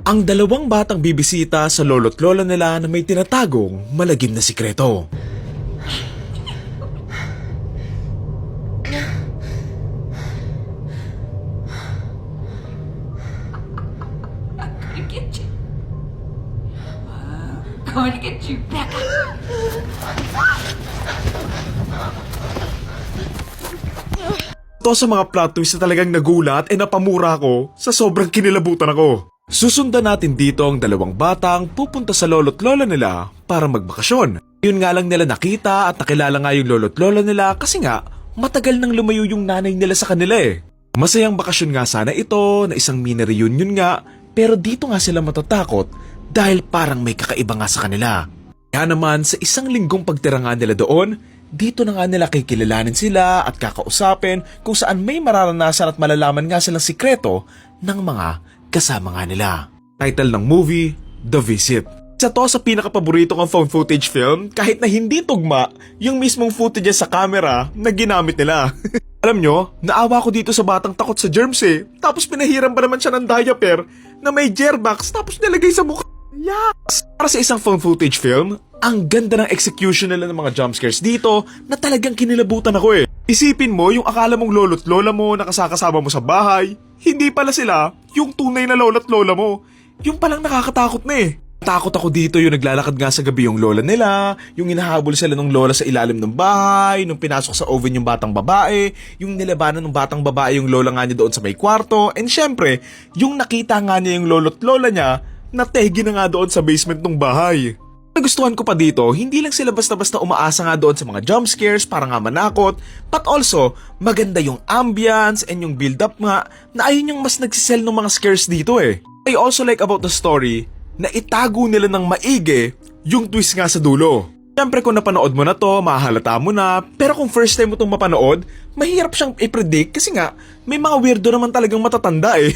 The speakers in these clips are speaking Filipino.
Ang dalawang batang bibisita sa lolo't lola nila na may tinatagong malagim na sikreto. Gonna get you. Going to get you, Becca. Ito sa mga plot twist na talagang nagulat e napamura ako sa sobrang kinilabutan ako. Susundan natin dito ang dalawang batang pupunta sa lolo't lola nila para magbakasyon. Yun nga lang nila nakita at nakilala nga yung lolo't lola nila kasi nga matagal nang lumayo yung nanay nila sa kanila eh. Masayang bakasyon nga sana ito na isang mini reunion nga pero dito nga sila matatakot dahil parang may kakaiba nga sa kanila. Kaya naman sa isang linggong pagtira nga nila doon, dito na nga nila kikilalanin sila at kakausapin kung saan may mararanasan at malalaman nga silang sikreto ng mga kasama nga nila. Title ng movie, The Visit. Isa to sa pinakapaborito kong phone footage film kahit na hindi tugma yung mismong footage sa camera na ginamit nila. Alam nyo, naawa ko dito sa batang takot sa germs eh. Tapos pinahiram pa naman siya ng diaper na may Gerbax tapos nilagay sa mukha. Yes! Para sa isang phone footage film, ang ganda ng execution nila ng mga jumpscares dito na talagang kinilabutan ako eh. Isipin mo yung akala mong lolo't lola mo na kasakasama mo sa bahay, hindi pala sila yung tunay na lolo't lola mo. Yung palang nakakatakot na eh. Takot ako dito yung naglalakad nga sa gabi yung lola nila, yung hinahabol sila ng lola sa ilalim ng bahay, nung pinasok sa oven yung batang babae, yung nilabanan ng batang babae yung lola nga niya doon sa may kwarto, and syempre, yung nakita nga niya yung lolo't lola niya na tegi na nga doon sa basement ng bahay. Nagustuhan ko pa dito, hindi lang sila basta-basta umaasa nga doon sa mga jump scares para nga manakot, but also maganda yung ambience and yung build-up nga na ayun yung mas nagsisell ng mga scares dito eh. I also like about the story na itago nila ng maigi yung twist nga sa dulo. Siyempre kung napanood mo na to, mahalata mo na, pero kung first time mo itong mapanood, mahirap siyang i-predict kasi nga may mga weirdo naman talagang matatanda eh.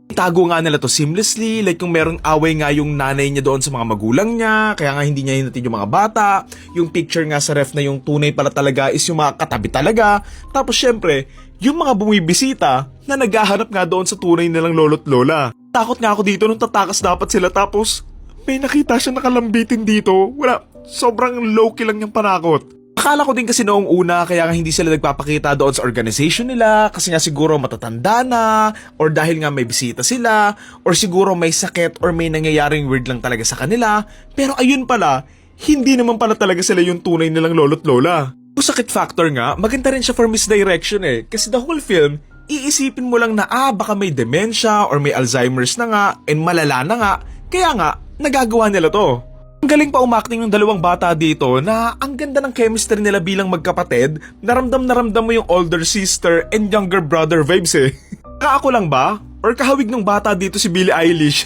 Itago nga nila to seamlessly, like kung meron away nga yung nanay niya doon sa mga magulang niya, kaya nga hindi niya hinatid yung mga bata, yung picture nga sa ref na yung tunay pala talaga is yung mga katabi talaga, tapos syempre, yung mga bumibisita na naghahanap nga doon sa tunay nilang lolo't lola. Takot nga ako dito nung tatakas dapat sila tapos may nakita siya nakalambitin dito, wala, sobrang low-key lang yung panakot. Akala ko din kasi noong una kaya nga hindi sila nagpapakita doon sa organization nila kasi nga siguro matatanda na or dahil nga may bisita sila or siguro may sakit or may nangyayaring weird lang talaga sa kanila. Pero ayun pala, hindi naman pala talaga sila yung tunay nilang lolo't lola. Yung sakit factor nga, maganda rin siya for misdirection eh kasi the whole film, iisipin mo lang na baka may dementia or may Alzheimer's na nga and malala na nga kaya nga nagagawa nila to. Ang galing pa umakting ng dalawang bata dito na ang ganda ng chemistry nila bilang magkapatid, naramdam mo yung older sister and younger brother vibes eh. Ako lang ba? Or kahawig ng bata dito si Billie Eilish?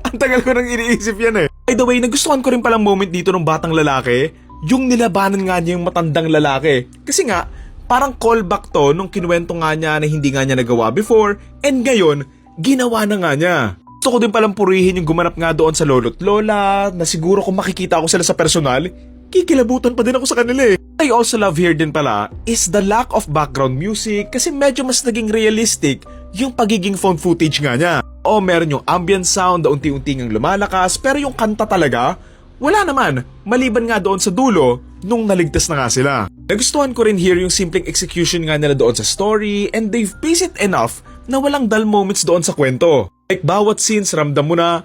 Ang tagal ko nang iniisip yan eh. By the way, nagustuhan ko rin palang moment dito ng batang lalaki, yung nilabanan nga niya yung matandang lalaki. Kasi nga, parang callback to nung kinuwento nga niya na hindi nga niya nagawa before, and ngayon, ginawa na nga niya. Gusto ko din palang purihin yung gumanap nga doon sa lolo't lola na siguro kung makikita ko sila sa personal, kikilabutan pa din ako sa kanila eh. I also love here din pala is the lack of background music kasi medyo mas naging realistic yung pagiging phone footage nga niya. O meron yung ambient sound na unti-unti ngang lumalakas pero yung kanta talaga, wala naman. Maliban nga doon sa dulo nung naligtas na nga sila. Nagustuhan ko rin here yung simpleng execution nga nila doon sa story and they've paced it enough na walang dull moments doon sa kwento. Like bawat scenes ramdam mo na,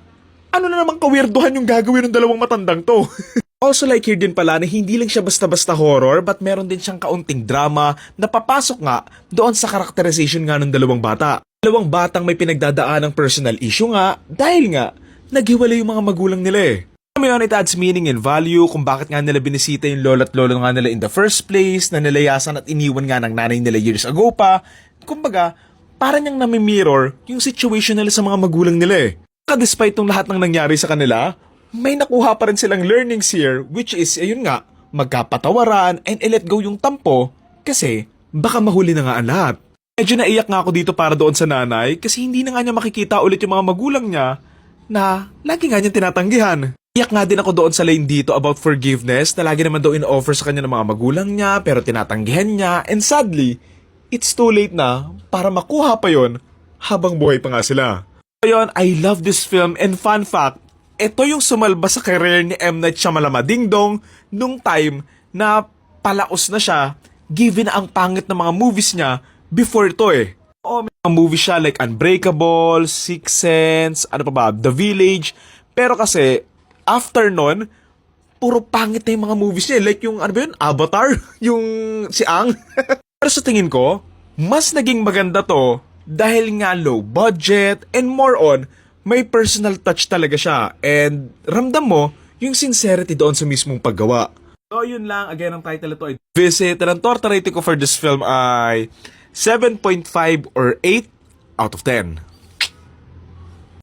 ano na namang kawirduhan yung gagawin ng dalawang matandang to. Also like here din pala na hindi lang siya basta-basta horror but meron din siyang kaunting drama na papasok nga doon sa characterization nga ng dalawang bata. Dalawang batang may pinagdadaan ng personal issue nga dahil nga naghiwalay yung mga magulang nila eh. Ngayon, it adds meaning and value kung bakit nga nila binisita yung lolo't lolo nga nila in the first place, na nilayasan at iniwan nga ng nanay nila years ago pa. Kumbaga, para niyang nami-mirror yung situation nila sa mga magulang nila eh. Despite ng lahat ng nangyari sa kanila, may nakuha pa rin silang learnings here which is, ayun nga, magkapatawaran and let go yung tampo kasi baka mahuli na nga ang lahat. Medyo naiyak nga ako dito para doon sa nanay kasi hindi na nga niya makikita ulit yung mga magulang niya na lagi nga niyang tinatanggihan. Iyak nga din ako doon sa line dito about forgiveness na lagi naman daw in-offer sa kanya ng mga magulang niya pero tinatanggihan niya and sadly, it's too late na para makuha pa yon habang buhay pa nga sila. Ayun, I love this film and fun fact, ito yung sumalba sa career ni M. Night Shyamalan Ding Dong nung time na palaos na siya given ang pangit ng mga movies niya before ito eh. Oo, may mga movies siya like Unbreakable, Sixth Sense, ano pa ba, The Village. Pero kasi, after nun, puro pangit na yung mga movies niya. Like yung, ano ba yun, Avatar? Yung si Ang? Pero sa tingin ko, mas naging maganda to dahil nga low budget and more on, may personal touch talaga siya. And ramdam mo yung sincerity doon sa mismong paggawa. So yun lang, again ang title ito ay Visit. And ang torta rating ko for this film ay 7.5 or 8 out of 10.